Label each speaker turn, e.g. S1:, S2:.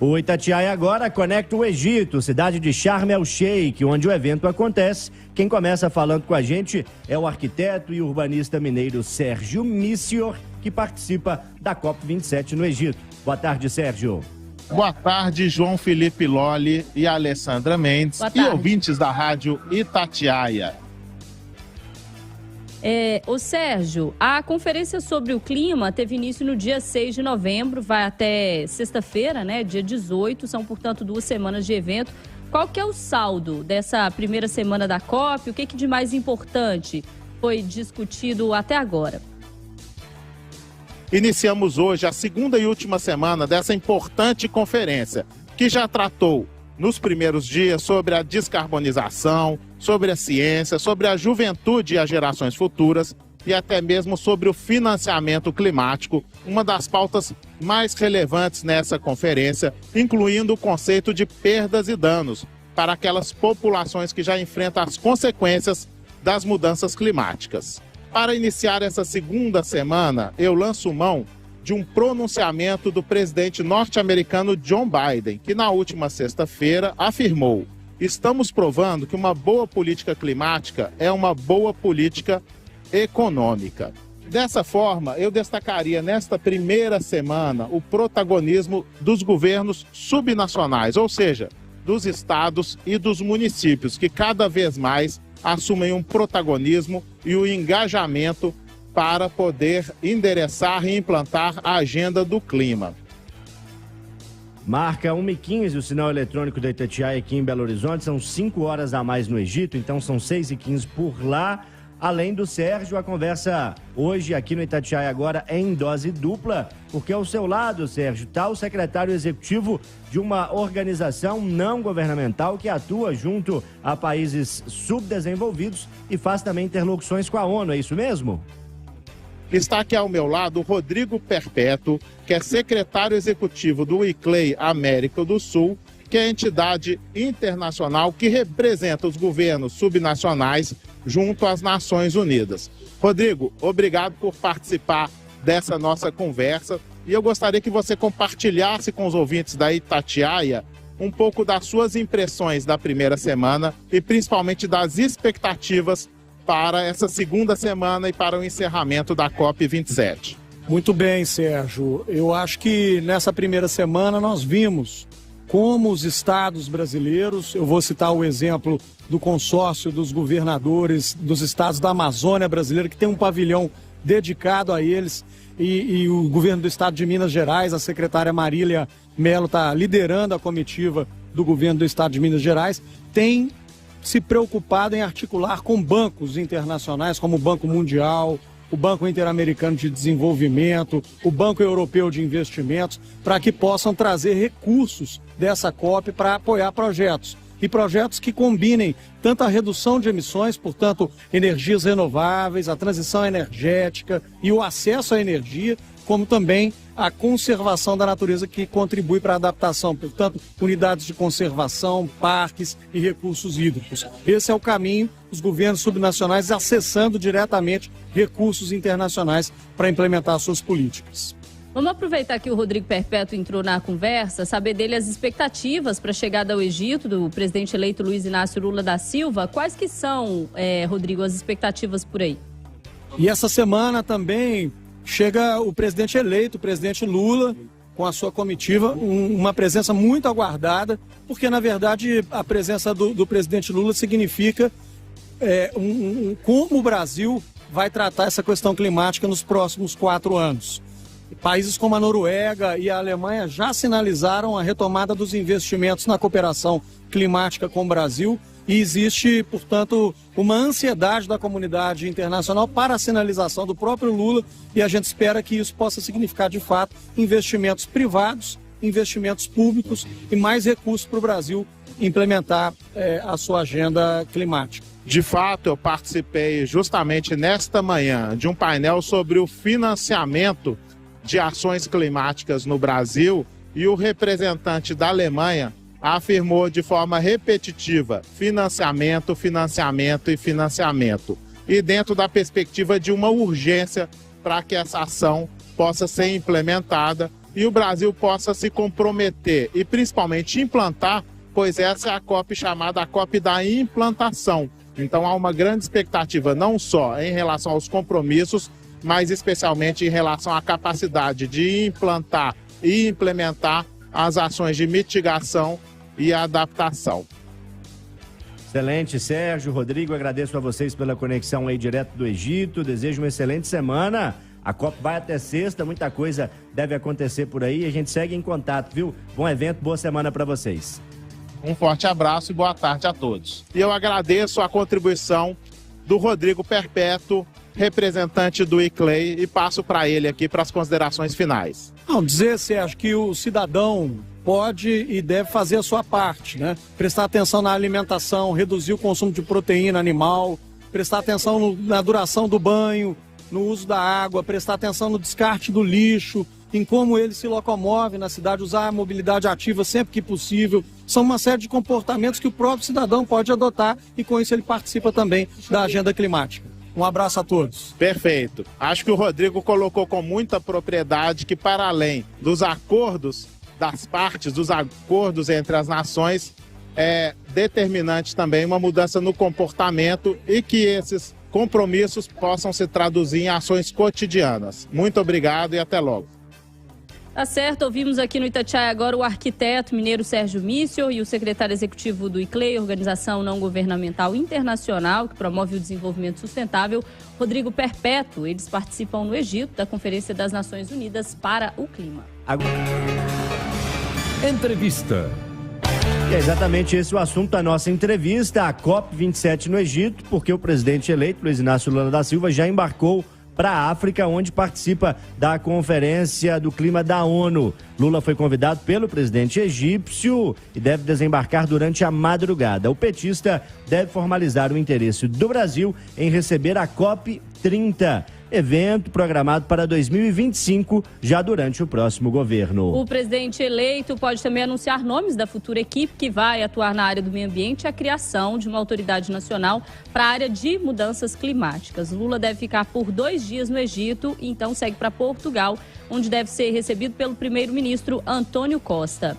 S1: O Itatiaia agora conecta o Egito, cidade de Sharm el-Sheikh, onde o evento acontece. Quem começa falando com a gente é o arquiteto e urbanista mineiro Sérgio Missior, que participa da COP27 no Egito. Boa tarde, Sérgio.
S2: Boa tarde, João Felipe Lolli e Alessandra Mendes e ouvintes da rádio Itatiaia.
S3: Ô Sérgio, a conferência sobre o clima teve início no dia 6 de novembro, vai até sexta-feira, né, dia 18, são, portanto, 2 semanas de evento. Qual que é o saldo dessa primeira semana da COP? O que de mais importante foi discutido até agora?
S2: Iniciamos hoje a segunda e última semana dessa importante conferência, que já tratou nos primeiros dias sobre a descarbonização, sobre a ciência, sobre a juventude e as gerações futuras e até mesmo sobre o financiamento climático, uma das pautas mais relevantes nessa conferência, incluindo o conceito de perdas e danos para aquelas populações que já enfrentam as consequências das mudanças climáticas. Para iniciar essa segunda semana, eu lanço mão de um pronunciamento do presidente norte-americano John Biden, que na última sexta-feira afirmou: estamos provando que uma boa política climática é uma boa política econômica. Dessa forma, eu destacaria nesta primeira semana o protagonismo dos governos subnacionais, ou seja, dos estados e dos municípios, que cada vez mais assumem um protagonismo e o engajamento para poder endereçar e implantar a agenda do clima.
S1: Marca 1h15 o sinal eletrônico da Itatiaia aqui em Belo Horizonte, são 5 horas a mais no Egito, então são 6h15 por lá. Além do Sérgio, a conversa hoje aqui no Itatiaia agora é em dose dupla, porque ao seu lado, Sérgio, está o secretário executivo de uma organização não governamental que atua junto a países subdesenvolvidos e faz também interlocuções com a ONU, é isso mesmo?
S2: Está aqui ao meu lado o Rodrigo Perpétuo, que é secretário executivo do ICLEI América do Sul, que é a entidade internacional que representa os governos subnacionais junto às Nações Unidas. Rodrigo, obrigado por participar dessa nossa conversa e eu gostaria que você compartilhasse com os ouvintes da Itatiaia um pouco das suas impressões da primeira semana e principalmente das expectativas para essa segunda semana e para o encerramento da COP27.
S4: Muito bem, Sérgio. Eu acho que nessa primeira semana nós vimos como os estados brasileiros, eu vou citar o exemplo do consórcio dos governadores dos estados da Amazônia brasileira, que tem um pavilhão dedicado a eles, e o governo do estado de Minas Gerais, a secretária Marília Mello está liderando a comitiva do governo do estado de Minas Gerais, tem se preocupado em articular com bancos internacionais como o Banco Mundial, o Banco Interamericano de Desenvolvimento, o Banco Europeu de Investimentos, para que possam trazer recursos dessa COP para apoiar projetos. E projetos que combinem tanto a redução de emissões, portanto, energias renováveis, a transição energética e o acesso à energia, como também a conservação da natureza que contribui para a adaptação, portanto, unidades de conservação, parques e recursos hídricos. Esse é o caminho, os governos subnacionais acessando diretamente recursos internacionais para implementar suas políticas.
S3: Vamos aproveitar que o Rodrigo Perpétuo entrou na conversa, saber dele as expectativas para a chegada ao Egito do presidente eleito Luiz Inácio Lula da Silva. Quais que são, Rodrigo, as expectativas por aí?
S4: E essa semana também chega o presidente eleito, o presidente Lula, com a sua comitiva, uma presença muito aguardada, porque, na verdade, a presença do presidente Lula significa como o Brasil vai tratar essa questão climática nos próximos 4 anos. Países como a Noruega e a Alemanha já sinalizaram a retomada dos investimentos na cooperação climática com o Brasil e existe, portanto, uma ansiedade da comunidade internacional para a sinalização do próprio Lula e a gente espera que isso possa significar, de fato, investimentos privados, investimentos públicos e mais recursos para o Brasil implementar a sua agenda climática.
S2: De fato, eu participei justamente nesta manhã de um painel sobre o financiamento de ações climáticas no Brasil e o representante da Alemanha afirmou de forma repetitiva financiamento, financiamento e financiamento. E dentro da perspectiva de uma urgência para que essa ação possa ser implementada e o Brasil possa se comprometer e principalmente implantar, pois essa é a COP chamada a COP da implantação. Então há uma grande expectativa não só em relação aos compromissos, mas especialmente em relação à capacidade de implantar e implementar as ações de mitigação e adaptação.
S1: Excelente, Sérgio, Rodrigo, agradeço a vocês pela conexão aí direto do Egito, desejo uma excelente semana. A COP vai até sexta, muita coisa deve acontecer por aí, a gente segue em contato, viu? Bom evento, boa semana para vocês.
S2: Um forte abraço e boa tarde a todos. E eu agradeço a contribuição do Rodrigo Perpétuo, representante do ICLEI, e passo para ele aqui para as considerações finais.
S4: Não, dizer, Sérgio, que o cidadão pode e deve fazer a sua parte, né? Prestar atenção na alimentação, reduzir o consumo de proteína animal, prestar atenção na duração do banho, no uso da água, prestar atenção no descarte do lixo, em como ele se locomove na cidade, usar a mobilidade ativa sempre que possível. São uma série de comportamentos que o próprio cidadão pode adotar e com isso ele participa também da agenda climática. Um abraço a todos.
S2: Perfeito. Acho que o Rodrigo colocou com muita propriedade que, para além dos acordos das partes, dos acordos entre as nações, é determinante também uma mudança no comportamento e que esses compromissos possam se traduzir em ações cotidianas. Muito obrigado e até logo.
S3: Tá certo, ouvimos aqui no Itatiaia agora o arquiteto mineiro Sérgio Mício e o secretário executivo do ICLEI, Organização Não Governamental Internacional, que promove o desenvolvimento sustentável, Rodrigo Perpétuo. Eles participam no Egito da Conferência das Nações Unidas para o Clima.
S5: Entrevista.
S1: E é exatamente esse o assunto da nossa entrevista, a COP27 no Egito, porque o presidente eleito, Luiz Inácio Lula da Silva, já embarcou para a África, onde participa da Conferência do Clima da ONU. Lula foi convidado pelo presidente egípcio e deve desembarcar durante a madrugada. O petista deve formalizar o interesse do Brasil em receber a COP30, evento programado para 2025, já durante o próximo governo.
S3: O presidente eleito pode também anunciar nomes da futura equipe que vai atuar na área do meio ambiente e a criação de uma autoridade nacional para a área de mudanças climáticas. Lula deve ficar por 2 dias no Egito e então segue para Portugal, onde deve ser recebido pelo primeiro-ministro Antônio Costa.